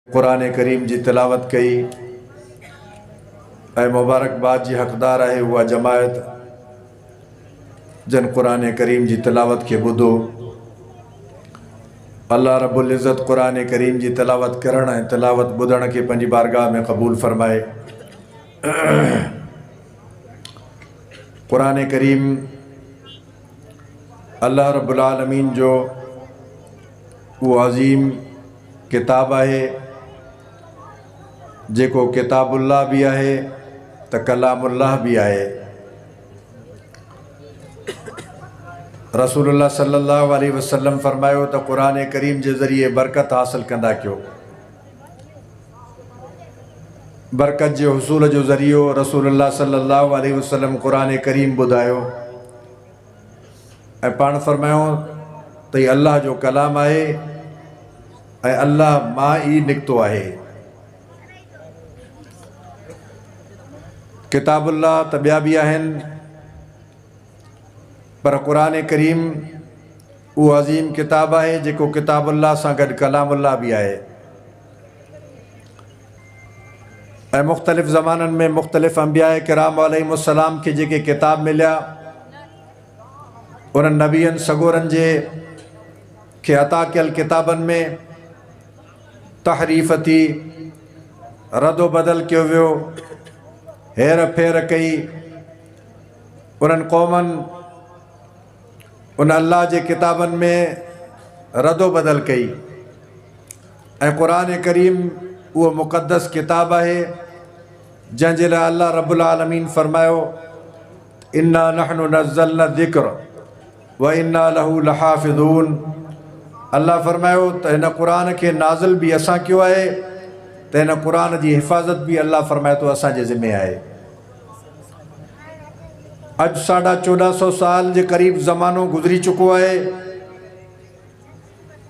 कुरान करीम जी तिलावत कई ऐं मुबारकबाद जी हक़दार है वह जमायत जन कुरान करीम जी तिलावत के ॿुधो। अल्लाह रब्बुल इज़्ज़त कुरान करीम जी तिलावत करण ऐं तिलावत ॿुधण के पंहिंजी बारगाह में क़बूल फरमाए। कुरान करीम अल्लाह रब्बुल आलमीन जो वो अज़ीम किताब है जेको किताबुल्लाह भी है तो कलामुल्लाह भी है। रसूलुल्लाह सल्लल्लाहु अलैहि वसल्लम फरमायो तो कुरान करीम के ज़रिए बरकत हासिल कंदा क्यों। बरकत के हुसूल जो ज़रियो रसूलुल्लाह सल्लल्लाहु अलैहि वसल्लम कुरान करीम बुधायो ऐं पाण फरमायो तो ये अल्लाह जो कलाम है ऐं अल्लाह मां ही निकतो है। किताबुल्लाह त ॿिया भी आहिनि पर कुरान करीम वो अज़ीम किताब है जेको किताबुल्लाह सां गॾु कलामुल्लाह भी है। ऐं मुख़्तलिफ़ ज़माननि में मुख़्तलिफ़ अंबिया किराम अलैहिमुस्सलाम के जेके किताब मिलिया उन नबियनि सगोरनि जे के अता कयल किताबनि में तहरीफ़ थी, रदो बदल कयो वियो, हेर फेर कई। उन्हनि क़ौमनि उन अल्लाह जे किताबनि में रदो बदल कई ऐं कुरान करीम वो मुक़द्दस किताब है जंहिंजे लाइ अल्लाह रब्बुल आलमीन फरमायो इन्ना नहनु नज़्ज़लना ज़िक्र व इन्ना लहू लहाफ़िज़ून। अल्लाह फरमायो तो इन कुरान के नाज़िल भी असां कयो है तो इन कुरान की हिफ़ाज़त भी अल्लाह फरमाए तो असांजे ज़िम्मे है। अज 1450 साल के करीब ज़मानो गुजरी चुको है।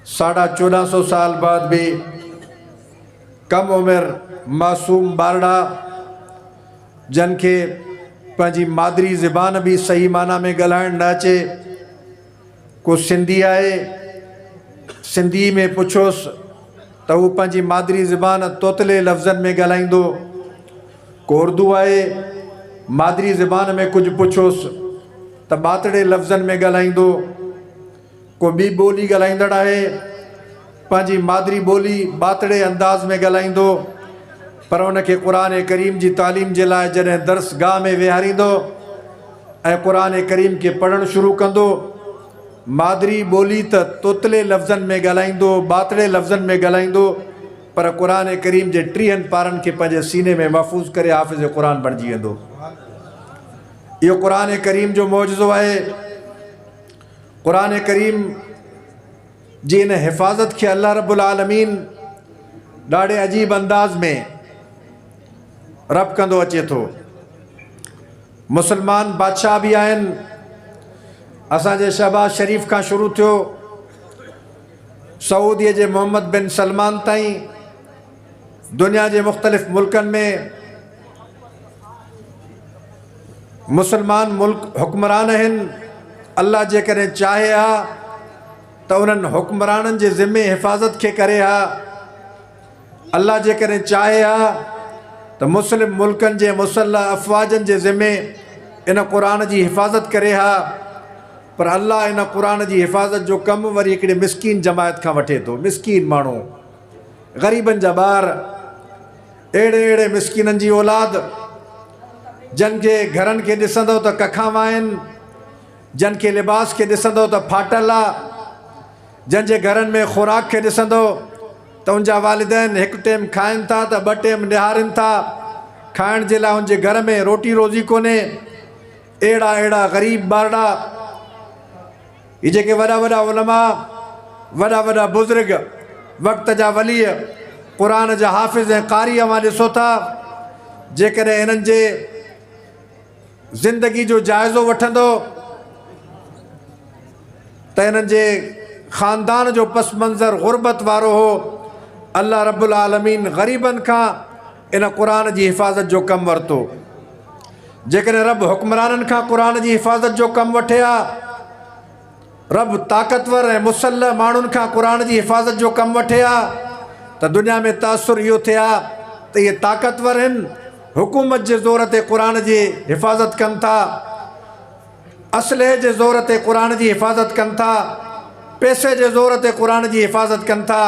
1450 साल बाद भी कम उम्र मासूम बारड़ा जन के पंहिंजी मादरी ज़बान भी सही माना में ॻाल्हाइण न अचे। को सिंधी है सिंधी में पुछोस तो वो पंहिंजी मादरी ज़बान तोतले लफ्ज़न में ॻाल्हाईंदो। को उर्दू है मादरी ज़बान में कुछ पुछोस तो बातड़े लफ्ज़न में ॻाल्हाईंदो। को बी बोली ॻाल्हाईंदड़ है पंहिंजी मादरी बोली बातड़े अंदाज़ में ॻाल्हाईंदो पर उनके कुरान करीम की तालीम के लाइ जॾहिं दर्सगाह में विहारींदो ऐं कुरान करीम के पढ़ण शुरू कंदो मादरी बोली तो तोतले लफ्ज़न में ॻाल्हाईंदो, बातड़े लफ्ज़न में ॻाल्हाईंदो पर कुरान करीम के 30 पारन के पंहिंजे सीने में महफूज़ करे हाफ़िज़ कुरान बणिजी वेंदो। यो कुरान करीम जो मौजज़ो है। कुरान करीम जी इन हिफ़ाज़त के अल्लाह रब्बुल आलमीन ॾाढे अजीब अंदाज़ में रब कंदो अचे थो। मुसलमान बादशाह भी आहिनि। असांजे शहबाज शरीफ का शुरू थियो सऊदीअ जे मोहम्मद बिन सलमान ताईं दुनिया के मुख़्तलिफ़ मुल्कनि में मुसलमान मुल्क हुक्मरान हैं। अल्लाह जे करे चाहे हा तो उन्हनि हुक्मराननि जे ज़िम्मे हिफ़ाज़त के करे हा। अल्लाह जे करे चाहे हा तो मुस्लिम मुल्कनि जे मुसल्लह अफ़वाजनि जे ज़िम्मे इन कुरान की हिफ़ाज़त करे हा। पर अल्लाह इन कुरान की हिफ़ाज़त जो कम वरी हिकिड़े मिसकीन जमायत का वठे तो। मिसकीन मानू ग़रीबन जा ॿार अड़े अड़े मिसकीनन जी औलाद जन के घरन के ॾिसंदो तो कखा वाइन, जन के लिबास के ॾिसंदो तो फाटल आ, जन जे घरन में खुराक के ॾिसंदो तो उनजा वालिदैन एक टाइम खाइन था तो 2 टाइम निहारन था। खाइण जे लाइ उनजे घर में रोटी रोज़ी कोने। अड़ा अड़ा गरीब बारड़ा ये जेके वड़ा वड़ा उलमा वड़ा वड़ा बुजुर्ग वक्त जा वली कुरान जा हाफ़िज़ ऐं कारी मां ॾिसो था जेकॾहिं इन्हनि जे ज़िंदगी जो जाइज़ो वठंदो तो इन्हनि जे ख़ानदान जो पस मंज़र गुरबत वारो हो। अल्लाह रब्बुल आलमीन ग़रीबन का इन कुरान की हिफ़ाज़त जो कम वरतो। जेकॾहिं रब हुक्मराननि का कुरान की हिफ़ाज़त जो कम वठे हा, रब ताक़तवर ऐं मुसल्लह माण्हुनि का कुरान की हिफ़ाज़त जो कम वठे हा तो दुनिया में तासुर इहो थिया तो ये ताक़तवर आहिनि, हुकूमत जे ज़ोर ते क़ुरान जी हिफ़ाज़त कनि था, असलहे जे ज़ोर ते क़ुरान जी हिफ़ाज़त कनि था, पैसे जे ज़ोर ते क़ुरान जी हिफ़ाज़त कनि था।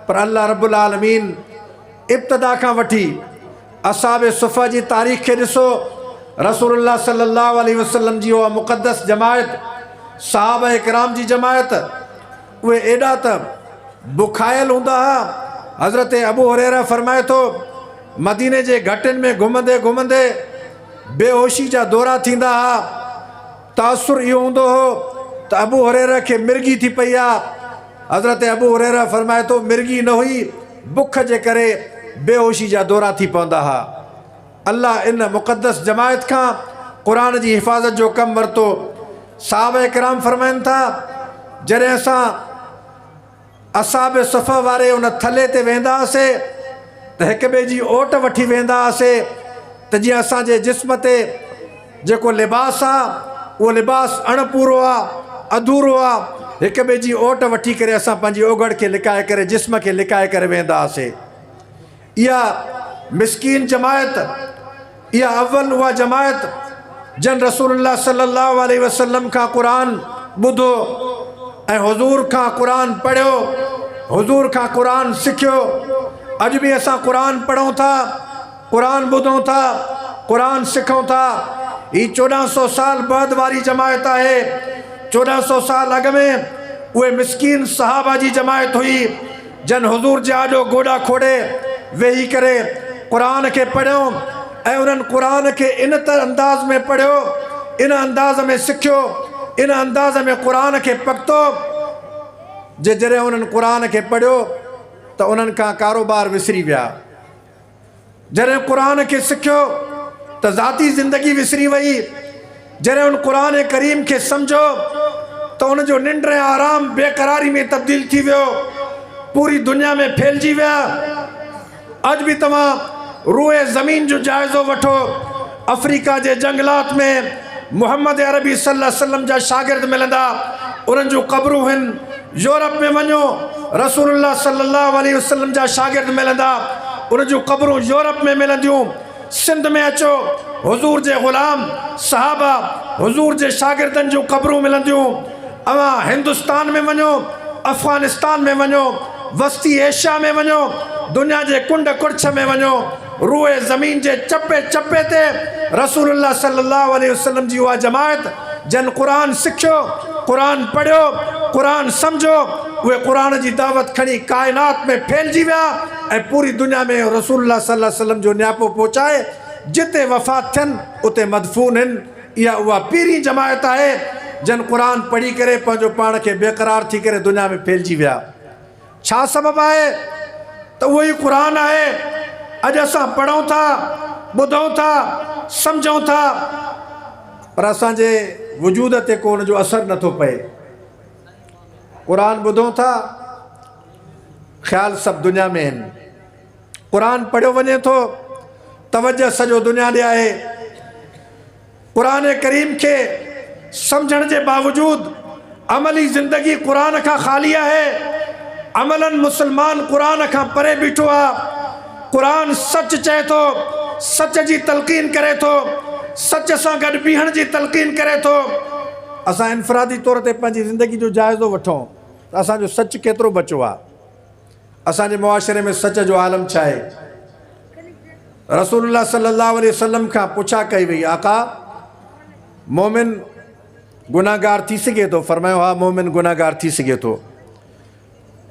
पर अल्लाह रब्बुल आलमीन इब्तिदा खां वठी असहाबे सुफ़ा जी तारीख़ खे ॾिसो। रसूलुल्लाह सल्लल्लाहु अलैहि वसल्लम जी उहा मुक़द्दस जमायत, सहाबा किराम जी जमायत, उहे एॾा त बुखायल हूंदा हुआ। हज़रत अबू हुरैरा फ़रमाए थो, मदीने जे घटनि में घुमंदे घुमंदे बेहोशी जा दौरा थींदा हुआ। तासुर इहो हूंदो हो त अबू हुरैरा खे मिर्गी थी पई आहे। हज़रत अबू हुरैरा फ़रमाए थो, मिर्गी न हुई, बुख जे करे बेहोशी जा दौरा थी पवंदा हुआ। अल्लाह इन मुक़द्दस जमायत खां क़ुरान जी हिफ़ाज़त जो कमु वरितो। सहाबा किराम फ़रमाइनि था, जॾहिं असां असहाबे सफ़ा वारे उन थले ते वेंदा हुआसीं त हिक ॿिए जी ओट वठी वेंदा हुआसीं त जीअं असांजे जिस्म ते जेको लिबास आहे उहो लिबास अणपूरो आहे, अधूरो आहे, हिक ॿिए जी ओट वठी करे असां पंहिंजी ओगड़ खे लिकाए करे, जिस्म खे लिकाए करे वेंदा हुआसीं। इहा मिस्कीन जमायत, इहा अव्वल उहा जमायत जन रसूलुल्लाह सल्लल्लाहु अलैहि वसल्लम खां क़ुरान ॿुधो ऐं हुज़ूर खां क़ुरान पढ़ियो, हुज़ूर खां क़ुरान सिखियो। अॼु बि असां क़ुरान पढ़ूं था, क़ुरान ॿुधूं था, क़ुरान सिखूं था। ही 1400 साल बाद वारी जमायत आहे। 1400 साल अॻ में उहे मिस्कीन सहाबा जी जमायत हुई जन हुज़ूर जे आॾो गोॾा खोड़े वेही करे क़ुरान खे पढ़ियो ऐं उन्हनि क़ुरान खे इन अंदाज़ में पढ़ियो, इन अंदाज़ में सिखियो, इन अंदाज़ में क़ुरान खे पकतो जॾहिं उन्हनि क़ुरान खे पढ़ियो त उन्हनि खां कारोबार विसरी विया। जॾहिं क़ुरान खे सिखियो त ज़ाती ज़िंदगी विसरी वई। जॾहिं उन क़ुरान करीम खे सम्झो त उनजो निंड ऐं आराम बेक़रारी में तब्दील थी वियो, पूरी दुनिया में फैलिजी विया। अॼु बि तव्हां रूए ज़मीन जो जाइज़ो वठो, अफ्रीका जे जंगलात में मोहम्मद अरबी सल्लल्लाहु अलैहि वसल्लम जा शागिर्द मिलंदा, उन्हनि जूं क़बरूं आहिनि। यूरोप में वञो, रसूलुल्लाह सल्लल्लाहु अलैहि वसल्लम जा शागिर्द मिलंदा, उन जूं क़बरूं यूरोप में मिलंदियूं। सिंध में अचो, हुज़ूर जे ग़ुलाम सहाबा, हुज़ूर जे शागिर्दनि जूं क़बरूं मिलंदियूं। अवां हिंदुस्तान में वञो, अफ़गानिस्तान में वञो, वस्ती एशिया में वञो, दुनिया जे कुंड कुर्छ में वञो, रूए ज़मीन जे चपे चपे ते रसूलुल्लाह सल्लल्लाहु अलैहि वसल्लम जी उहा जमायत जन क़ुरान सिखियो, क़ुरान पढ़ियो, क़ुरान सम्झो, उहे क़ुरान जी दावत खणी काइनात में फैलिजी विया ऐं पूरी दुनिया में रसूलुल्लाह सल्लल्लाहु अलैहि वसल्लम जो नियापो पहुचाए। जिते वफ़ात थियनि उते मदफ़ून आहिनि। इहा उहा पहिरीं जमायत आहे जन क़ुरान पढ़ी करे पंहिंजो पाण खे बेक़रार थी करे दुनिया में फैलिजी विया। छा सबबु आहे त उहो ई क़ुरान आहे। अॼु असां पढ़ूं था, ॿुधूं था, सम्झूं था, पर असांजे वजूद ते को उनजो असरु नथो पए। क़ुरान ॿुधूं था, ख़्याल सभु दुनिया में आहिनि। क़ुरान पढ़ियो वञे थो, तवजह सॼो दुनिया ॾे आहे। क़ुरान करीम खे सम्झण जे बावजूदि अमली ज़िंदगी क़ुरान खां ख़ाली आहे। अमलन मुसलमान क़ुरान खां परे बीठो आहे। क़ुरान सच चए थो, सच जी तलक़ीन करे थो, सच सां गॾु बीहण जी तलक़ीन करे थो। असां इनफ़रादी तौर ते पंहिंजी ज़िंदगी जो जाइज़ो वठूं त असांजो सच केतिरो बचो आहे, असांजे मुआशरे में सच जो आलम छा आहे। रसूलुल्लाह सल्लल्लाहु अलैहि वसल्लम खां पुछा कई वई, आका मोमिन गुनाहगार थी सघे थो? फरमायो, हा मोमिन गुनाहगार थी सघे थो।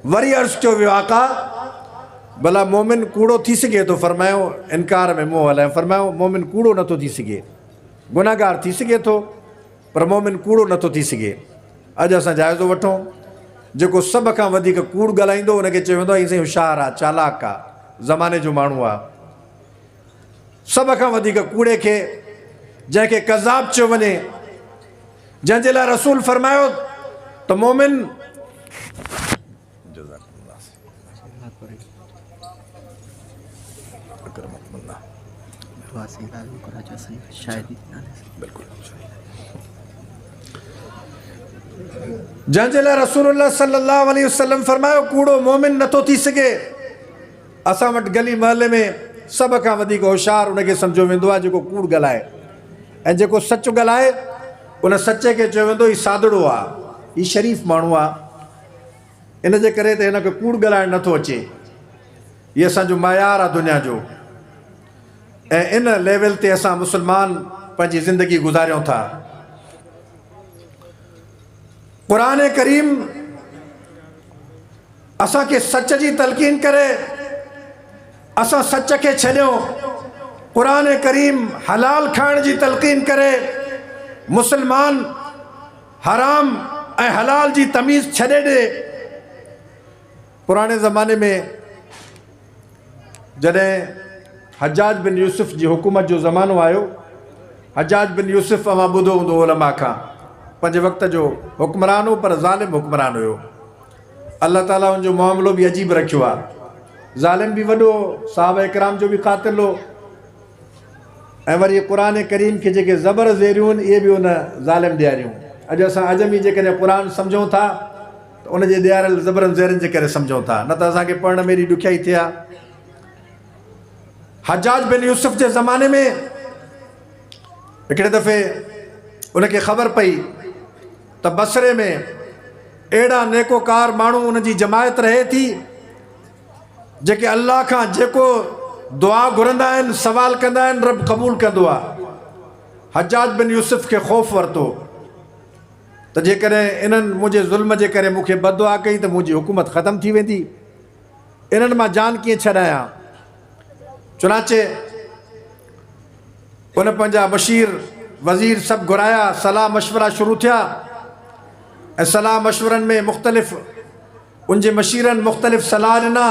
वरी अर्ज़ु कयो वियो, आका भला मोमिन कूड़ो थी सघे थो? फरमायो, इनकार में मुंहुं हलायो। फरमायो, मोमिन कूड़ो नथो थी सघे, गुनाहगार थी सघे थो पर मोमिन कूड़ो नथो थी सघे। अॼु असां जाइज़ो वठूं, जेको सभ खां वधीक कूड़ ॻाल्हाईंदो उनखे चयो वेंदो आहे हीअ होशियारु आहे, चालाक आहे, ज़माने जो माण्हू आहे। सभ खां वधीक कूड़े खे जंहिंखे कज़ाब चयो वञे, जंहिंजे लाइ रसूल फरमायो त मोमिन जंहिंजे लाइ रसूलुल्लाह सल्लल्लाहु अलैहि वसल्लम फरमायो कूड़ो मोमिन नथो थी सघे। असां वटि गली महले में सब खां वधीक होशियारु उनखे सम्झो वेंदो आहे जेको कूड़ ॻाल्हाए, ऐं जेको सच ॻाल्हाए उन सचे खे चयो वेंदो हीउ सादड़ो आहे, हीउ शरीफ़ माण्हू आहे, इन जे करे त हिनखे कूड़ ॻाल्हाइणु नथो अचे। हीअ असांजो मयार आहे दुनिया जो, ऐं इन लेवल ते असां मुस्लमान पंहिंजी ज़िंदगी गुज़ारियूं था। क़ुरान करीम असांखे सच जी तलक़ीन करे, असां सच खे छॾियूं। क़ुरान करीम हलाल खाइण जी तलक़ीन करे, मुसलमान हराम ऐं हलाल जी तमीज़ छॾे ॾे। पुराणे ज़माने में जॾहिं हजाज बिन यूसुफ जी हुकूमत जो ज़मानो आयो, हजाज बिन यूसुफ अवां ॿुधो हूंदो उलमा खां, पंहिंजे वक़्त जो हुक्मरान हो पर ज़ालिम हुक्मरान हुयो। अल्लाह ताला उनजो मामिलो बि अजीब रखियो आहे। ज़ालिम बि वॾो, साहबा इकराम जो बि क़ातिल हो, ऐं वरी क़ुरान करीम खे जेके ज़बर ज़ेरियूं आहिनि इहे बि उन ज़ालिम ॾियारियूं। अॼु असां अजमी जेकॾहिं क़ुरान सम्झूं था त उनजे ॾियारियल ज़बरनि ज़ेरनि जे करे सम्झूं था, न त असांखे पढ़ण में एॾी ॾुखियाई थिए आहे। हजाज बिन यूसुफ जे ज़माने में हिकिड़े दफ़े उनखे ख़बर पई त बसरे में अहिड़ा नेकोकार माण्हू उनजी जमायत रहे थी जेके अल्लाह खां जेको दुआ घुरंदा आहिनि, सवाल कंदा आहिनि, रब क़बूल कंदो आहे। हजाज बिन यूसुफ खे ख़ौफ़ वरितो त जेकॾहिं इन्हनि मुंहिंजे ज़ुल्म जे करे मूंखे बददुआ कई त मुंहिंजी हुकूमत ख़तमु थी वेंदी, इन्हनि मां जान कीअं छॾायां। चुनाचे उन पंहिंजा बशीर वज़ीर सभु घुराया, सलाह मशवरा शुरू थिया, ऐं सलाह मशवरनि में मुख़्तलिफ़ उनजे मशीरनि मुख़्तलिफ़ सलाह ॾिना।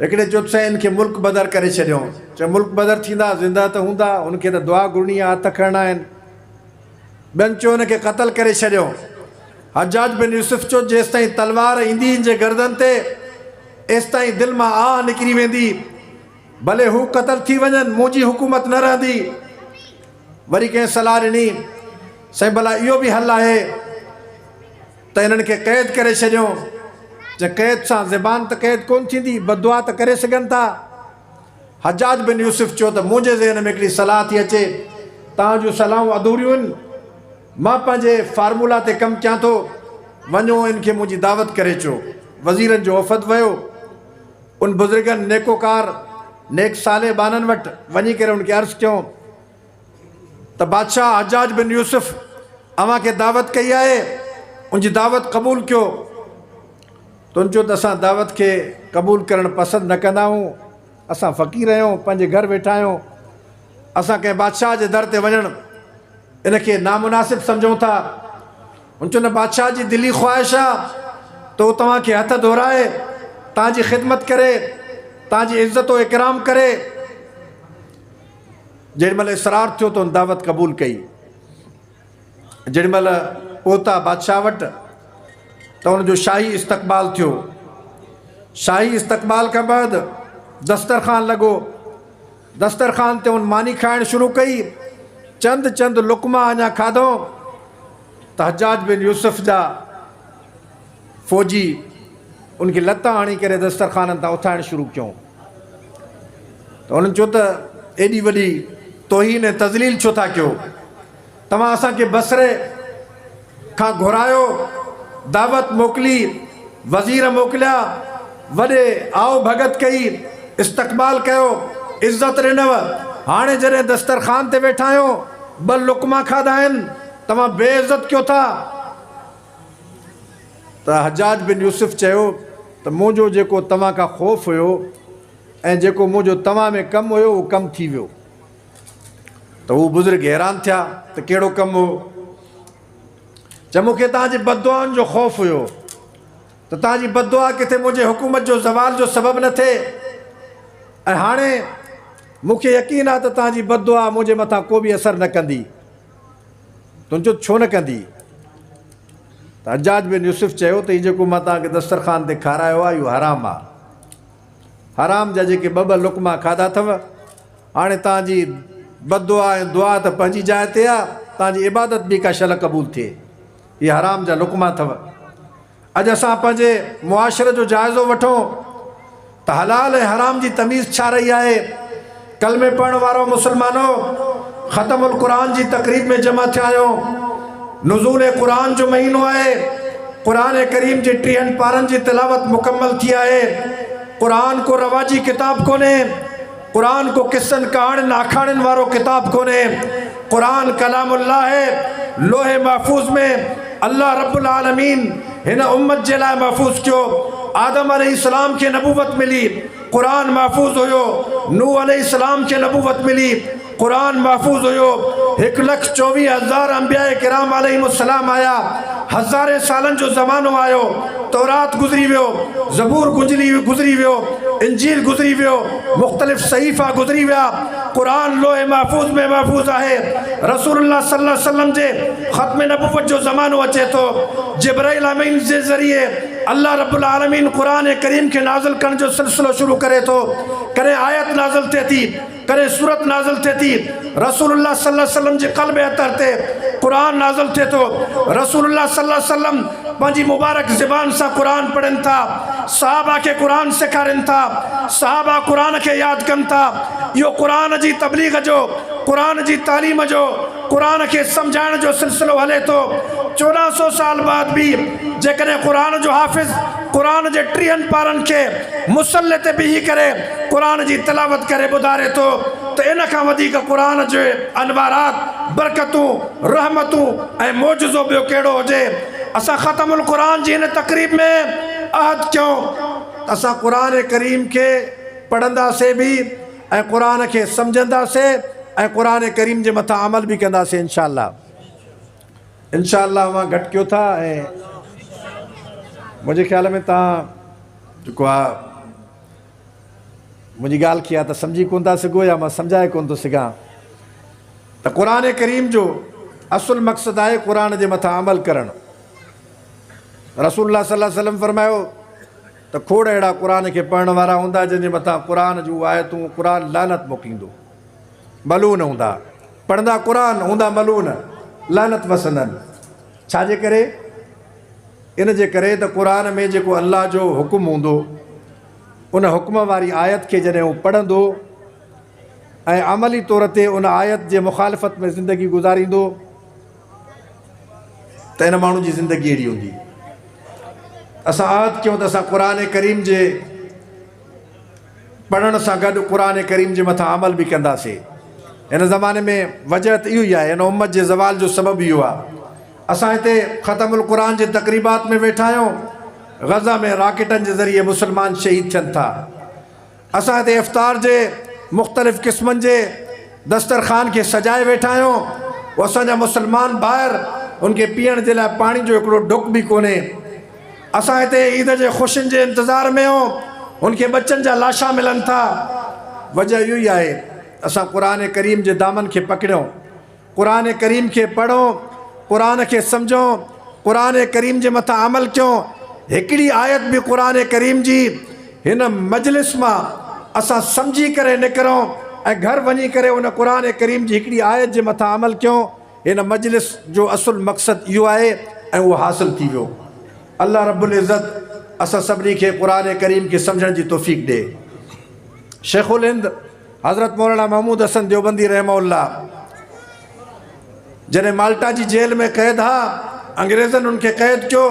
हिकिड़े चयो साईं इनखे मुल्क बदर करे छॾियो, चयो मुल्क बदर थींदा, ज़िंदा त हूंदा, उनखे त दुआ घुरणी आहे, हथ खणणा आहिनि। ॿियनि चयो उनखे क़तल करे छॾियो। हजाज बिन यूसुफ चयो जेसि ताईं तलवार ईंदी हिन जे गर्दन ते, एसि ताईं दिलि मां आह निकिरी वेंदी, भले हू क़तल थी वञनि, मुंहिंजी हुकूमत न रहंदी। वरी कंहिं सलाह ॾिनी, साईं भला इहो बि हल आहे त इन्हनि खे क़ैद करे छॾियो। जे क़ैद सां ज़बान त क़ैद कोन थींदी, बददुआ त करे सघनि था। हजाज बिन यूसुफ चयो त मुंहिंजे ज़हन में हिकिड़ी सलाह थी अचे, तव्हां जूं सलाहूं अधूरियूं आहिनि, मां पंहिंजे फार्मूला ते कमु कयां थो, वञो इनखे मुंहिंजी दावत करे अचो। वज़ीरनि जो वफ़द वियो, उन बुज़ुर्गनि नेकोकार नेक साले बाननि वटि वञी करे उनखे अर्ज़ु कयूं त बादशाह हजाज बिन यूसुफ अव्हांखे दावत कई आहे, उनजी दावत क़बूल कयो। त उन चयो त असां दावत खे क़बूल करणु पसंदि न कंदा आहियूं, असां फ़क़ीर आहियूं, पंहिंजे घर वेठा आहियूं, असां कंहिं बादशाह जे दर ते वञणु इनखे नामुनासिब सम्झूं था। उन चयो न, बादशाह जी दिली ख़्वाहिश आहे त उहो तव्हांखे हथ धोराए, तव्हांजी ख़िदमत करे, तव्हांजी इज़्ज़त व इकराम करे। जेॾीमहिल इसरार थियो त उन दावत क़बूल कई। जेॾीमहिल पहुता बादशाह वटि त उनजो शाही इस्तक़बाल थियो। शाही इस्तक़बाल खां बाद दस्तरख़ान लॻो, दस्तरख़ान ते उन मानी खाइणु शुरू कई। चंद चंद लुक़मा अञा खाधो त हजाज बिन यूसुफ जा फ़ौजी उनखे लत हणी करे दस्तरख़ाननि तां उथाइणु शुरू कयूं। त उन्हनि चयो त एॾी वॾी तौहीन ऐं तज़लील छो था कयो, तव्हां असांखे बसरे खां घुरायो, दावत मोकिली, वज़ीर मोकिलिया, वॾे आओ भगत कई, इस्तक़बाल कयो, इज़त ॾिनव, हाणे जॾहिं दस्तरख़ान ते वेठा आहियो, ॿ लुक़मा खाधा आहिनि, तव्हां बेइज़त कयो था। त हजाज बिन यूसुफ चयो त मुंहिंजो जेको तव्हां खां ख़ौफ़ हुयो ऐं जेको मुंहिंजो तव्हां में कमु हुयो उहो कमु थी वियो। त हू बुज़ुर्ग हैरान थिया त कहिड़ो कमु हो। चयो मूंखे तव्हांजी बददुआनि जो ख़ौफ़ हुयो त तव्हांजी बददुआ किथे मुंहिंजे हुकूमत जो ज़वाल जो सबबु न थिए, ऐं हाणे मूंखे यकीन आहे त तव्हांजी बददुआ मुंहिंजे मथां को बि असरु न कंदी। तुंहिंजो छो न कंदी? त हजाज बिन यूसुफ चयो त हीउ जेको मां तव्हांखे दस्तरख़ान ते खारायो आहे इहो हराम आहे। हराम जा जेके ॿ ॿ लुक़मा खाधा अथव, हाणे तव्हांजी बददुआ ऐं दुआ त पंहिंजी जाइ ते आहे, तव्हांजी इबादत बि का शल क़बूल थिए, इहे हराम जा लुक़मा अथव। अॼु असां पंहिंजे मुआशरे जो जाइज़ो वठूं त हलाल ऐं हराम जी तमीज़ छा रही आहे। कलमे पढ़ण वारो मुसलमानो ख़तमुल क़ुरान जी तक़रीब में जमा थिया आहियो। नुज़ूल क़ुरान जो महीनो आहे। क़ुरान करीम जे 30 पारनि जी तिलावत मुकम्मल थी आहे। क़ुरान को रवाजी किताब कोन्हे, क़ुरान को किस्सनि कहाणियुनि आखाणियुनि वारो किताब कोन्हे। क़ुरान कलामुल्लाह है। लोहे महफूज़ में अल्लाह रब्बुल आलमीन हिन उम्मत जे लाइ महफूज़ कियो। आदम अलैहिस्सलाम खे नबूवत मिली, क़ुरान महफूज़ हुयो। नूह अलैहिस्सलाम खे नबूवत मिली, क़ुरान महफूज़ हुयो। 1,24,000 अंबिया किराम अलैहिमुस्सलाम आया। हज़ारे सालनि जो ज़मानो आयो। तौरात गुज़री वियो, ज़बूर गुज़री वियो, इंजील गुज़री वियो, मुख़्तलिफ़ सहीफ़ा गुज़री विया। क़ुरान लोहे महफूज़ में महफूज़ आहे। रसूलुल्लाह सल्लल्लाहु अलैहि वसल्लम जे ख़त्म नबूवत जो ज़मानो अचे थो। जिब्राइल अमीन जे ज़रिए अल्लाह रब्बुल आलमीन क़ुरान करीम खे नाज़िल करण जो सिलसिलो शुरू करे थो। कॾहिं आयत नाज़िल थिए थी, कॾहिं सूरत नाज़िल थिए थी। रसूलुल्लाह सल्लल्लाहु अलैहि वसल्लम जे क़ल्ब अतर ते क़ुरान नाज़िल थिए थो। रसूलुल्लाह सल्लल्लाहु अलैहि वसल्लम पंहिंजी मुबारक ज़बान सां क़ुरान पढ़नि था, सहाबा खे क़ुरान सेखारनि था, सहाबा क़ुरान खे यादि कनि था। इहो क़ुरान जी तबलीग जो, क़ुरान जी तालीम जो, क़ुरान खे सम्झाइण जो सिलसिलो हले थो। 1400 साल बाद भी जेकॾहिं क़ुरान जो हाफ़िज़ क़ुरान जे 30 पारनि खे मुसल्ले ते बीही करे क़ुरान जी तिलावत करे ॿुधारे थो, त इन खां वधीक क़ुरान जे अनवारात, बरकतूं, रहमतूं ऐं मौजज़ो ॿियो कहिड़ो हुजे। असां ख़तमुल क़ुरान जी हिन तक़रीब में अहद कयूं त असां क़ुरान करीम खे पढ़ंदासीं बि ऐं क़ुरान खे सम्झंदासीं ऐं क़ुरान करीम जे मथां अमल बि कंदासीं इंशाअल्लाह। इंशाअल्लाह मां घटि कयो था ऐं मुंहिंजे ख़्याल में तव्हां जेको आहे मुंहिंजी ॻाल्हि खे या त सम्झी कोन था सघो या मां सम्झाए कोन थो सघां। त क़ुरान करीम जो असुल मक़सदु आहे क़ुरान जे मथां अमल करणु। रसूलुल्लाह सल्लल्लाहु अलैहि वसल्लम फरमायो त खोड़ अहिड़ा क़ुरान खे पढ़ण वारा हूंदा जंहिंजे मथां क़ुरान जूं आयतूं क़ुरान लानत मोकिलींदो, मलून हूंदा। पढ़ंदा क़ुरान हूंदा मलून, लानत वसंदनि। छाजे करे? इन जे करे त क़ुरान में जेको अल्लाह जो हुकुम हूंदो, उन हुकुम वारी आयत खे जॾहिं हू पढ़ंदो ऐं अमली तौर ते उन आयत जे मुखालिफ़त में ज़िंदगी गुज़ारींदो त इन माण्हू जी ज़िंदगी अहिड़ी हूंदी। असां अहद कयूं त असां क़ुरान करीम जे पढ़ण सां गॾु क़ुरान करीम जे मथां अमल बि कंदासीं। हिन ज़माने में वजह त इहो ई आहे, हिन उम्मत जे ज़वाल जो सबबु इहो आहे। असां हिते ख़तमुल क़ुरान जे तक़रीबात में वेठा आहियूं। गज़ा में राकेटनि जे ज़रिए मुसलमान शहीद थियनि था। असां हिते इफ़्तार जे मुख़्तलिफ़ क़िस्मनि जे दस्तरख़ान खे सजाए वेठा आहियूं। उहो असांजा मुसलमान ॿाहिरि उनखे पीअण जे लाइ पाणी जो हिकिड़ो ढुक बि कोन्हे। असां हिते ईद जे ख़ुशियुनि जे इंतज़ार में आहियूं, उनखे बचनि जा लाशा मिलनि था। वजह इहो ई आहे, असां क़ुरान करीम जे दामन खे पकड़ियूं, क़ुरान करीम खे पढ़ूं, क़ुरान खे सम्झूं, क़ुरान करीम जे मथां अमल कयूं। हिकिड़ी आयत बि क़ुरान करीम जी हिन मजलिस मां असां सम्झी करे निकिरूं ऐं घर वञी करे उन क़ुरान करीम जी हिकिड़ी आयत जे मथां अमल कयूं। हिन मजलिस जो असुल मक़सदु इहो आहे ऐं उहो हासिलु थी वियो। अल्लाह रब्बुल इज़्ज़त असां सभिनी खे क़ुरान करीम खे सम्झण जी तौफ़ीक़ ॾे। शेखुल हिंद हज़रत मौलाना महमूद हसन देवबंदी रहमहुल्लाह जॾहिं माल्टा जी जेल में क़ैद हा, अंग्रेज़नि उनखे क़ैद कयो।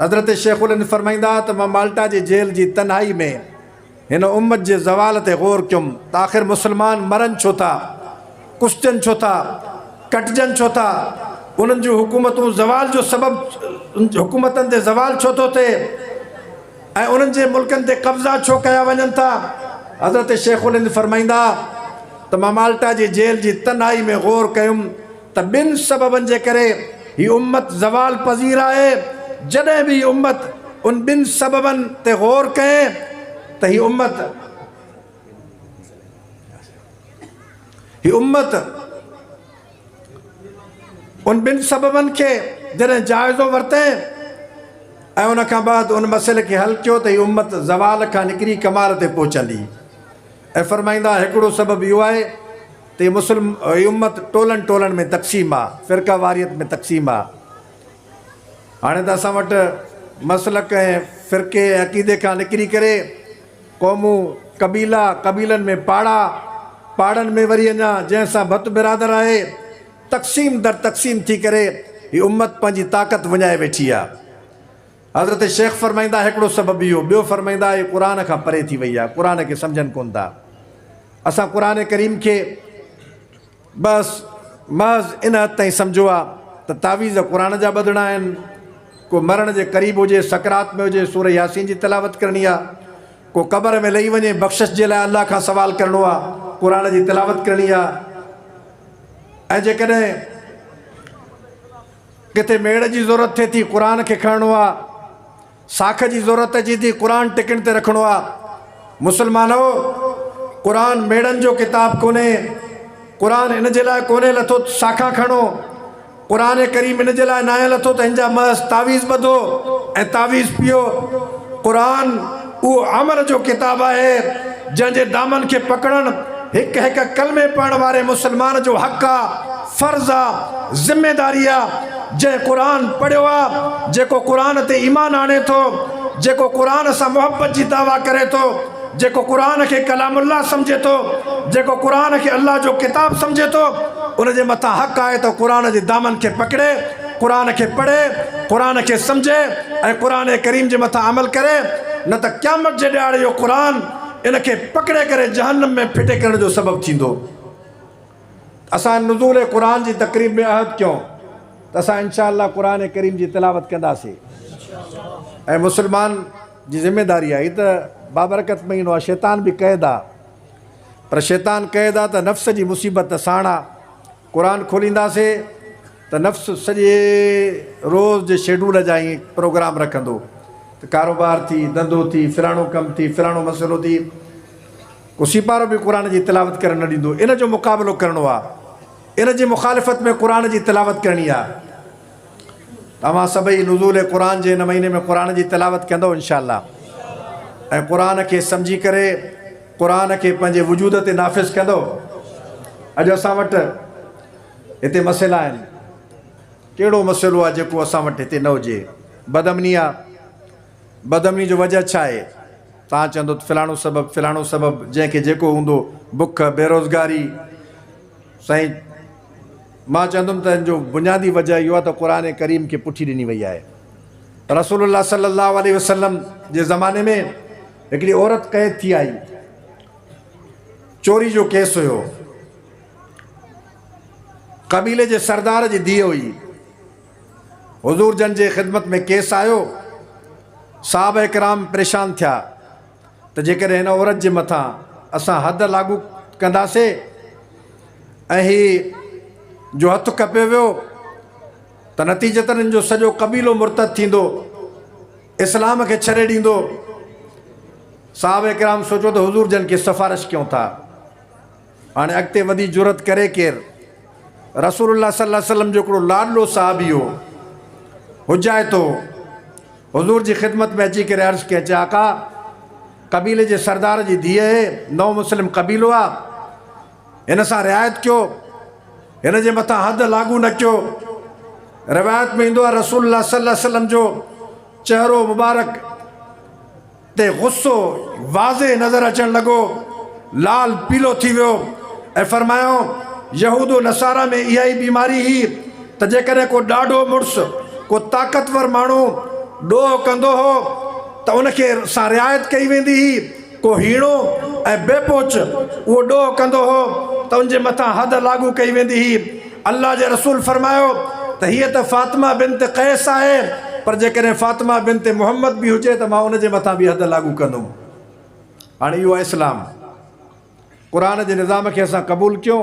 हज़रत शेखुल हिंद फरमाईंदा त मां माल्टा जी जेल जी तन्हाई में हिन उम्मत जे ज़वाल ते ग़ौर कयुमि त आख़िर मुसलमान मरनि छो था, कुश्तनि छो था, कटजनि छो था, उन्हनि जूं हुकूमतूं ज़वाल जो सबबु, हुकूमतनि ते ज़वाल छो थो थिए ऐं उन्हनि जे मुल्कनि ते कब्ज़ा छो कया वञनि था। हज़रत शेखुल हिंद फरमाईंदा त मां माल्टा जी जेल जी तन्हाई में ग़ौर कयुमि त ॿिनि सबबनि जे करे हीअ उम्मत ज़वाल पज़ीर आहे। जॾहिं बि उम्मत उन ॿिनि सबबनि ते ग़ौर कए त हीअ उम्मत उन ॿिनि सबबनि खे जॾहिं जाइज़ो वरिते ऐं उन खां बाद उन मसइले खे हल कयो त हीअ उम्मत ज़वाल खां निकिरी कमाल ते पहुचंदी। ऐं फरमाईंदा हिकिड़ो सबबु इहो आहे त हीअ उम्मत टोलनि टोलनि में तक़सीम आहे, फ़िरका वारियत में तक़सीम आहे। हाणे त असां वटि मसलक ऐं फ़िरके ऐं अक़ीदे खां निकिरी करे क़ौमूं क़बीला, क़बीलनि में पाड़ा, पाड़नि में वरी अञा जंहिंसां भत बिरादर आहे, तक़सीम दर तक़सीम थी करे हीअ उम्मत पंहिंजी ताक़त विञाए वेठी आहे। हज़रत शेख फरमाईंदा हिकिड़ो सबबु इहो, ॿियो फरमाईंदा हीअ क़ुर खां परे थी वई आहे, क़ुर खे सम्झनि कोन था। असां क़ुर करीम खे बसि महज़ इन हद ताईं सम्झो आहे त तावीज़ क़ुर जा ॿधणा आहिनि, को मरण जे क़रीब हुजे, सकरात में हुजे, सूरह यासीन जी तिलावत करणी आहे, को क़बर में लही वञे बख़्शिश जे लाइ अल्लाह खां सवाल करिणो आहे, क़ुर जी तिलावत करणी आहे। ऐं जेकॾहिं किथे मेड़ जी ज़रूरत थिए थी, क़ुर खे खणणो आहे, साख जी ज़रूरत अचे थी, क़ुर टिकण ते रखिणो आहे। मुस्लमानो, क़ुर मेड़नि जो किताब कोन्हे, क़ुर इन जे लाइ कोन्हे लथो साखा खणो, क़ुर करीम इन जे लाइ न आहे लथो त हिन जा महज़ तावीज़ ॿधो ऐं तावीज़ पियो। क़ुर उहो अमल जो किताब आहे जंहिंजे दामन खे पकड़णु हिकु हिकु कलमे पढ़ण वारे मुस्लमान जो हक़ आहे, फ़र्ज़ु आहे, ज़िमेदारी आहे। जंहिं क़ुर पढ़ियो आहे, जेको क़ुर ते ईमान आणे थो, जेको क़ुर सां मुहबत जी दावा करे थो, जेको क़ुर खे कलामुल्लाह सम्झे थो, जेको क़ुर खे अल्लाह जो किताब सम्झे थो, उनजे मथां हक़ आहे त क़ुर जे दामन खे पकड़े, क़ुर खे पढ़े, क़ुर खे सम्झे ऐं क़ुर करीम जे मथां अमल करे। न त क़यामत जे ॾियारे जो क़ुर इनखे पकड़े करे जहन्नम में फिटे करण जो सबबु थींदो। असां नुज़ूल क़ुर जी तक़रीब में अहद कयूं त असां इंशा अल्लाह क़ुर करीम जी तिलावत कंदासीं। ऐं मुस्लमान जी ज़िमेदारी आहे, हीअ त बाबरकत महीनो आहे, शैतान बि क़ैद आहे, पर शैतान क़ैद आहे त नफ़्स जी मुसीबत साण आहे। क़ुर खोलींदासीं त नफ़्स सॼे रोज़ जे शेड्यूल जा ई प्रोग्राम रखंदो, त कारोबार थी, धंधो थी, फिलाणो कमु थी, फिलाणो मसइलो थी, को सिपारो बि क़ुर जी तिलावत करणु न ॾींदो। इन जो मुक़ाबिलो करिणो आहे, इन जी मुखालिफ़त में क़ुर जी तिलावत करणी आहे। तव्हां सभई नुज़ूल क़ुर जे हिन महीने में क़ुर जी तिलावत कंदो इंशा अल्लाह, ऐं क़ुर खे सम्झी करे क़ुर खे पंहिंजे वजूद ते नाफ़िज़ कंदो। अॼु असां वटि हिते मसइला आहिनि, कहिड़ो मसइलो आहे जेको असां वटि हिते न हुजे? बदअमनी आहे। बदअमनी जो वजह छा आहे? तव्हां चवंदो फिलाणो सबबु, फिलाणो सबबु, जंहिंखे जेको हूंदो, बुख, बेरोज़गारी। साईं, मां चवंदुमि त हिन जो बुनियादी वजह इहो आहे त क़ुर करीम खे पुठी ॾिनी वई आहे। रसूलुल्लाह सल्लल्लाहु अलैहि वसल्लम जे ज़माने में हिकिड़ी औरत क़ैद थी आई, चोरी जो केस हुयो, क़बीले जे सरदार जी धीअ हुई। हुज़ूर जन जे ख़िदमत में केस आयो, साहब इकराम परेशान थिया त जेकॾहिं हिन औरत जे मथां असां हद लागू कंदासीं ऐं ही जो हथु कपे वियो त नतीजतन हिन जो सॼो क़बीलो मुर्तद थींदो, इस्लाम खे छॾे ॾींदो। साहब इकराम सोचो त हुज़ूर जन खे सिफ़ारिश कयूं था। हाणे अॻिते वधी जुरत करे केरु? रसूलुल्लाह सल्लल्लाहु अलैहि वसल्लम जो हिकिड़ो लाडलो साहबी हो, हुजाए थो, हुज़ूर जी ख़िदमत में अची करे अर्ज़ु कयईं, चए आका, क़बीले जे सरदार जी धीअ आहे, नओ मुस्लिम क़बीलो आहे, हिन सां रिआयत कयो, हिन जे मथां हद लागू न कयो। रिवायत में ईंदो आहे रसूलुल्लाह सल्लल्लाहु अलैहि वसल्लम जो चहिरो मुबारक ते गुस्सो वाज़े नज़र अचणु लॻो, लाल पीलो थी वियो ऐं फरमायो, यहूद नसारा में इहा ई बीमारी हुई त जेकॾहिं को ॾाढो मुड़ुसु, को ताक़तवर माण्हू ॾोह कंदो हो त उनखे सां रिआयत कई वेंदी हुई। को हीणो ऐं बेपोच उहो ॾोह कंदो हो त उनजे मथां हद लागू कई वेंदी हुई। अल्लाह जे रसूल फरमायो त हीअ त फ़ातिमा बिन्त क़ैस आहे, पर जेकॾहिं फ़ातिमा बिन्त मुहम्मद बि हुजे त मां उनजे मथां बि हद लागू कंदुमि। हाणे इहो आहे इस्लाम। क़ुर जे निज़ाम खे असां क़बूल कयूं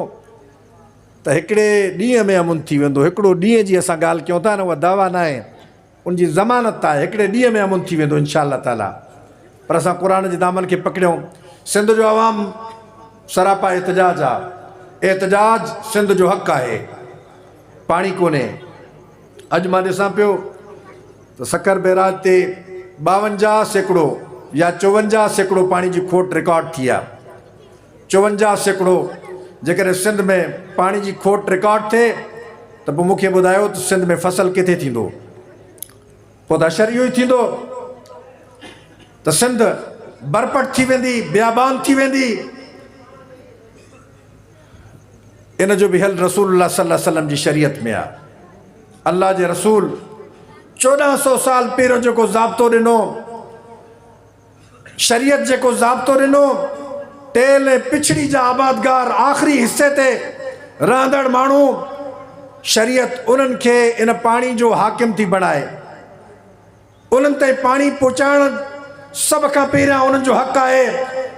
त हिकिड़े ॾींहं में अमुन थी वेंदो। हिकिड़ो ॾींहं जी असां ॻाल्हि कयूं था न, उहा दावा न आहे, उनजी ज़मानत आहे, हिकिड़े ॾींहं में अमुन थी वेंदो इंशा अल्लाह ताला। पर असां क़ुर जे दामन खे पकड़ियूं। सिंध जो आवाम सरापा एहतजाज आहे, एहतजाज सिंध जो हक़ आहे। पाणी कोन्हे। अॼु मां ॾिसां पियो त सकर बैराज ते 52% या 54% पाणी जी खोट रिकॉर्ड थी आहे। 54%। जेकॾहिं सिंध में पाणी जी खोट रिकॉर्ड थिए त पोइ मूंखे ॿुधायो त सिंध में फसल किथे थींदो? पोइ त अशर इहो ई थींदो त सिंध बरपट थी वेंदी, बियाबान थी वेंदी। इन जो भी हल रसूलुल्लाह सल्लल्लाहु अलैहि वसल्लम जी शरीयत में आहे। अल्लाह जे रसूल 1400 साल पहिरियों जेको ज़ाब्तो ॾिनो, शरीयत जेको ज़ाब्तो ॾिनो, टेल ऐं पिछड़ी जा आबादगार आख़िरी हिस्से ते रहंदड़ माण्हू, शरीयत उन्हनि खे इन पाणी जो हाकिम थी बणाए। उन्हनि ताईं पाणी पहुचाइण सभ खां पहिरियां उन्हनि जो हक़ आहे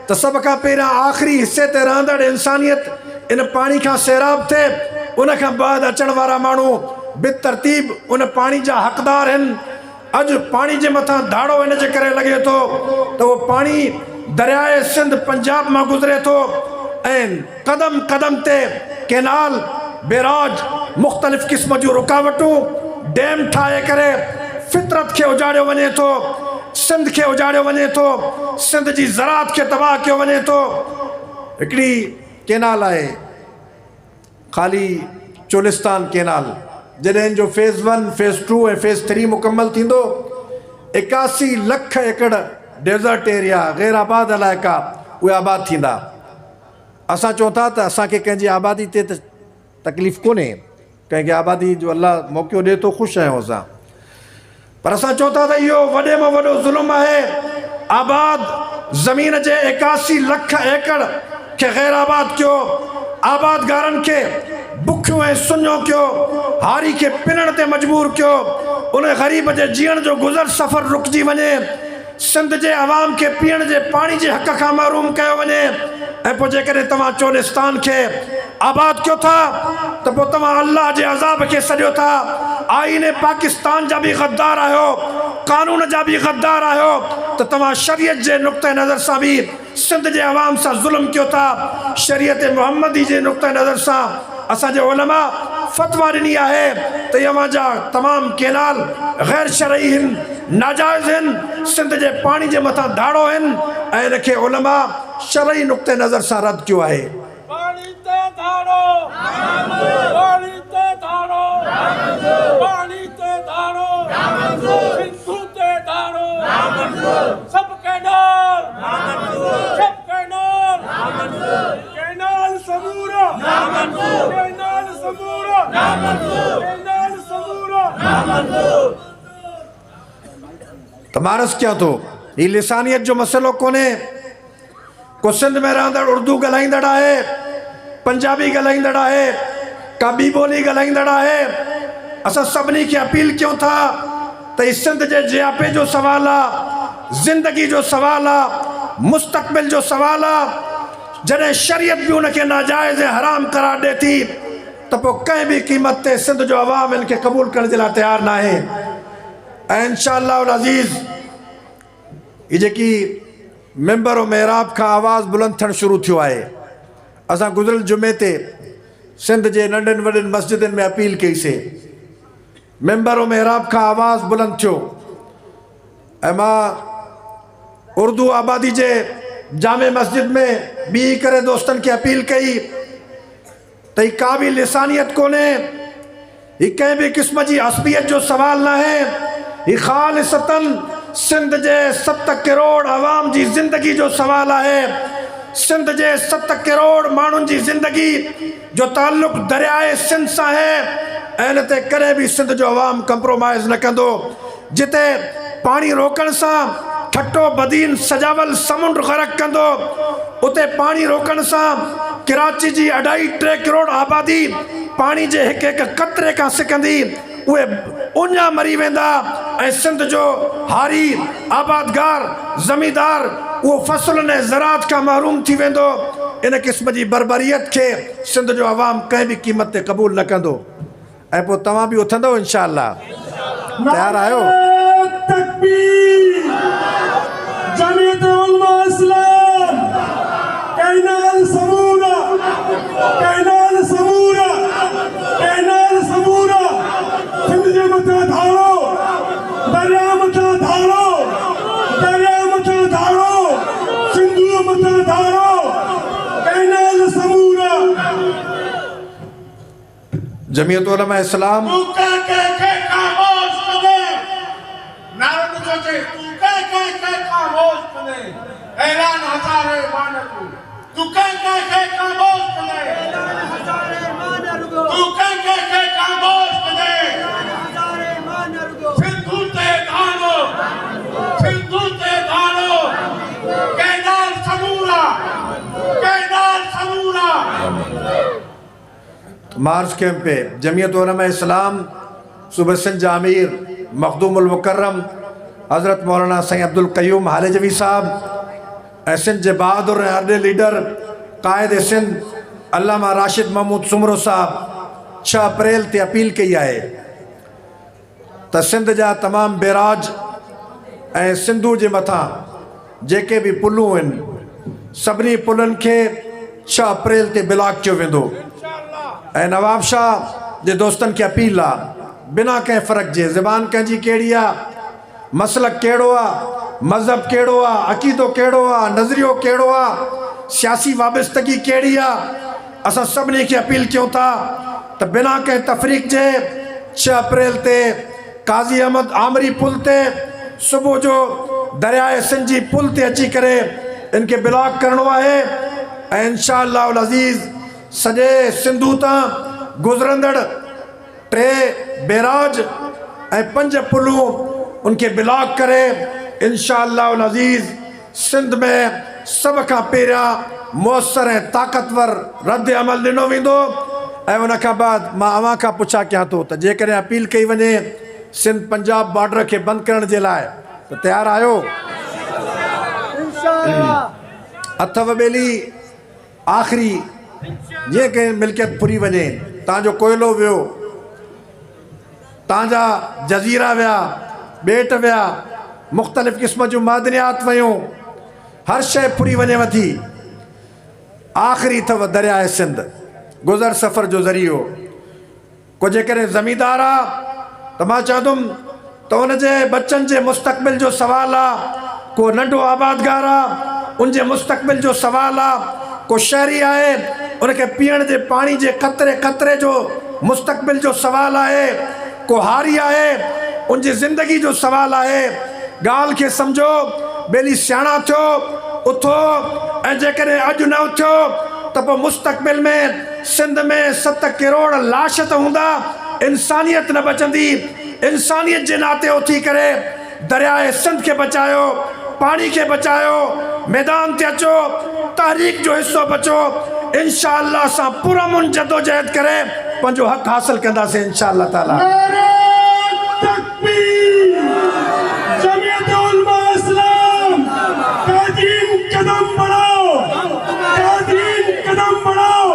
त सभ खां पहिरियां आख़िरी हिस्से ते रहंदड़ इंसानियत इन पाणी खां सैराब थिए। उन खां बाद अचण वारा माण्हू बेतरतीब उन पाणी जा हक़दार आहिनि। अॼु पाणी जे मथां धाड़ो इन जे करे लॻे थो त उहो पाणी दरियाए सिंध पंजाब मां गुज़रे थो ऐं क़दम क़दम ते कैनाल, बैराज, मुख़्तलिफ़ क़िस्म जूं रुकावटूं, डैम ठाहे करे फितरत खे उजाड़ियो वञे थो, सिंध खे उजाड़ियो वञे थो, सिंध जी ज़राअत खे तबाह कयो वञे थो। हिकिड़ी कैनाल आहे ख़ाली चोलिस्तान कैनाल, जॾहिं जो फेज़ 1, फेज़ 2 ऐं फेज़ 3 मुकमल थींदो, 81 लख एकड़ डेज़र्ट एरिया, गैर आबाद इलाइक़ा उहे आबाद थींदा। असां चऊं था त असांखे कंहिंजी आबादी ते त तकलीफ़ कोन्हे, कंहिंखे आबादी जो अल्लाह मौक़ो ॾिए थो, ख़ुशि आहियूं असां। पर असां चऊं था त इहो वॾे में वॾो ज़ुल्म आहे। आबाद ज़मीन जे 81 लख एकड़ खे गैर आबाद कयो, आबादगारनि खे बुखियूं ऐं सुञो कयो, हारी खे पिनण ते मजबूर कयो, उन ग़रीब जे जीअण जो गुज़र सफ़र रुकिजी वञे, सिंध जे अवाम खे पीअण जे पाणी जे हक़ खां महरूम कयो वञे। ऐं पोइ जेकॾहिं तव्हां चोलिस्तान खे आबाद कयो था त पोइ तव्हां अल्लाह जे अज़ाब खे सॼो था। आईने पाकिस्तान जा बि गद्दार आहियो, कानून जा बि गद्दार आहियो, त तव्हां शरीयत जे नुक़्ते नज़र सां बि सिंध जे अवाम सां ज़ुल्म कयो था। शरीयत मुहम्मदी जे नुक़्ते नज़र सां असांजे उलमा फ़तवा ॾिनी आहे त यहां जा तमामु कैनाल गैर शरई आहिनि, नाजाइज़ आहिनि, सिंध जे पाणी जे मथां धाड़ो आहिनि ऐं इनखे उलमा शरई नुक़्ते नज़र सां रद्द कयो आहे। त मारस क्या थो, ही लिसानियत जो मसइलो कोन्हे। को सिंध में रहंदड़ उर्दू ॻाल्हाईंदड़ आहे, पंजाबी ॻाल्हाईंदड़ आहे, का ॿी ॿोली ॻाल्हाईंदड़ आहे। असां सभिनी खे अपील कयूं था त ही सिंध जे जियापे जो सवाल आहे, ज़िंदगी जो सवाल आहे, मुस्तक़बिल जो सवाल आहे। जॾहिं शरीयत बि उनखे नाजाइज़ ऐं हराम करार ॾिए थी त पोइ कंहिं बि क़ीमत ते सिंध जो अवाम इनखे क़बूल करण जे लाइ तयारु न आहे। ऐं इंशाअल्लाह अज़ीज़ ही जेकी मेंबर व महराब खां आवाज़ बुलंद थियणु शुरू थियो आहे, असां गुज़िरियल जुमे ते सिंध जे नंढनि वॾनि मस्जिदनि में अपील कईसीं, मेंबर व महराब खां आवाज़ बुलंद थियो। ऐं मां उर्दू आबादी जे जामे मस्जिद में बीह करे दोस्तनि खे अपील कई त ही का बि लिसानियत कोन्हे, ही कंहिं बि क़िस्म जी असबियत जो सवाल न आहे, ही ख़ालिसतन सिंध जे 7 करोड़ अवाम जी ज़िंदगी जो सवाल आहे। सिंध जे 7 करोड़ माण्हुनि जी ज़िंदगी जो ताल्लुक़ दरियाए सिंध सां आहे ऐं इन ते कॾहिं बि सिंध जो अवाम कंप्रोमाइज़ न कंदो। जिते पाणी रोकण सां ठट्टो बदीन सजावल समुंड ग़रक़ कंदो, उते पाणी रोकण सां कराची जी 2.5-3 करोड़ आबादी पाणी जे हिकु हिकु क़तरे खां सिकंदी, उहे उञा मरी वेंदा ऐं सिंध जो हारी आबादगार ज़मींदार उहो फ़सुलनि ऐं ज़राअत खां महरूम थी वेंदो। इन क़िस्म जी बरबरियत खे सिंध जो अवाम कंहिं बि क़ीमत ते क़बूल न कंदो। ऐं पोइ तव्हां बि उथंदव इंशाअल्लाह, तयारु आहियो? जमीयत उलमा इस्लाम कैनाल समूरा, कैनाल समूरा, कैनाल समूरा, सिंध जे मथां धाड़ो, दरिया मथां धाड़ो, दरिया मथां धाड़ो, सिंधु मथां धाड़ो, कैनाल समूरा। जमीयत उलमा इस्लाम मार्च कैंप पे जमीयत उलमा इस्लाम सूबे सिंध जा अमीर मखदूमुल मुकर्रम हज़रत मौलाना सईद अब्दुल क़य्यूम हालेजवी साहब ऐं सिंध जे बहादुर ऐं अरड़े लीडर क़ाइद सिंध अल्लामा राशिद महमूद सुमरो साहब 6 अप्रैल ते अपील कई आहे त सिंध जा तमामु बैराज ऐं सिंधू जे मथां जेके बि पुलूं आहिनि सभिनी पुलनि खे 6 अप्रैल ते ब्लॉक कयो वेंदो ऐं नवाब शाह जे दोस्तनि खे अपील आहे बिना कंहिं फ़र्क़ जे ज़बान कंहिंजी कहिड़ी आहे मसलक कहिड़ो आहे मज़हब कहिड़ो आहे अक़ीदो कहिड़ो आहे नज़रियो कहिड़ो आहे सियासी वाबस्तगी कहिड़ी आहे असां सभिनी खे अपील कयूं था त बिना कंहिं तफ़रीक़ जे 6 अप्रैल ते काज़ी अहमद आमरी पुल ते सुबुह जो दरियाए सिंध जी पुल ते अची करे इनखे ब्लॉक करिणो आहे ऐं इंशाअल्लाह अज़ीज़ सॼे सिंधू तां गुज़रंदड़ 3 बैराज ऐं 5 पुलूं उनखे ब्लॉक करे इंशाअल्लाह अज़ीज़ सिंध में सभ खां पहिरियां मुयसर ऐं ताक़तवर रद्द अमल ॾिनो वेंदो ऐं उन खां बाद मां अव्हां खां पुछा कयां थो त जेकॾहिं अपील कई वञे सिंध पंजाब बॉर्डर खे बंदि करण जे लाइ त तयारु आहियो अथव ॿेली आख़िरी जीअं कंहिं मिल्कियत फुरी वञे तव्हांजो कोयलो वियो तव्हांजा जज़ीरा विया ॿेट विया मुख़्तलिफ़ क़िस्म जूं मादनियात वयूं हर शइ फुरी वञेव थी आख़िरी अथव दरियाए सिंध गुज़र सफ़र जो ज़रियो को जेकॾहिं ज़मींदार आहे त मां चवंदुमि त उनजे बचनि जे मुस्तक़बिल जो सवाल आहे को नंढो आबादगार आहे उनजे मुस्तक़बिल जो सवाल आहे को शहरी आहे उनखे पीअण जे पाणी जे क़तरे क़तरे जो मुस्तक़बिल जो सवाल आहे को हारी आहे उनजी ज़िंदगी जो सवाल आहे ॻाल्हि खे सम्झो ॿेली सियाणा थियो उथो ऐं जेकॾहिं अॼु न उथियो त पोइ मुस्तक़बिल में सिंध में 7 करोड़ लाश त हूंदा इंसानियत न बचंदी इंसानियत जे नाते उथी करे दरियाए सिंध खे बचायो पाणी खे बचायो मैदान ते अचो तहरीक जो हिसो बचो इंशाअल्लाह असां पुरअमन जदोजहद करे पंहिंजो हक़ हासिल कंदासीं इंशाअल्लाह ताला जमीयत उलमा इस्लाम कदम बढ़ाओ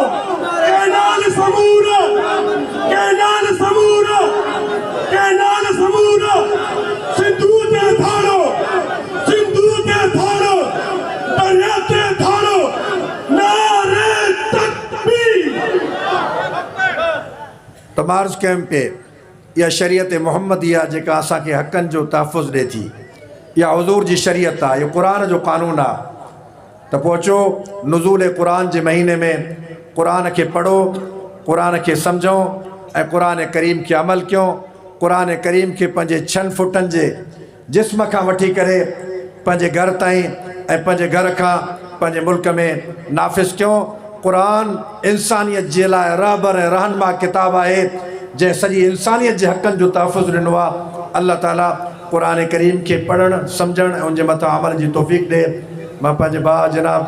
कैनाल समूरा सिंधू ते धारो दरिया ते धारो नारे तकबीर तमार्ज कैंप पे या शरीयत मोहम्मदिया जेका असांखे हक़नि जो तहफ़ुज़ ॾिए थी या हुज़ूर जी शरीयत आहे इहो क़ुर जो क़ानून आहे त पोइ अचो नुज़ूल क़ुर जे महीने में क़ुर खे पढ़ो क़ुर खे सम्झो ऐं क़ुर करीम खे अमल कयूं क़ुर करीम खे पंहिंजे 6 फुटनि जे जिस्म खां वठी करे पंहिंजे घर ताईं ऐं पंहिंजे घर खां पंहिंजे मुल्क में नाफ़िज़ कयूं क़ुर इंसानियत जे लाइ रहबर ऐं रहनुमा किताब आहे जंहिं सॼी इंसानियत जे हक़नि जो तहफ़ुज़ ॾिनो आहे अल्लाह ताला क़ुर करीम खे पढ़णु सम्झणु ऐं उनजे मथां अमल जी तौफ़ीक़ ॾिए मां पंहिंजे भाउ जनाब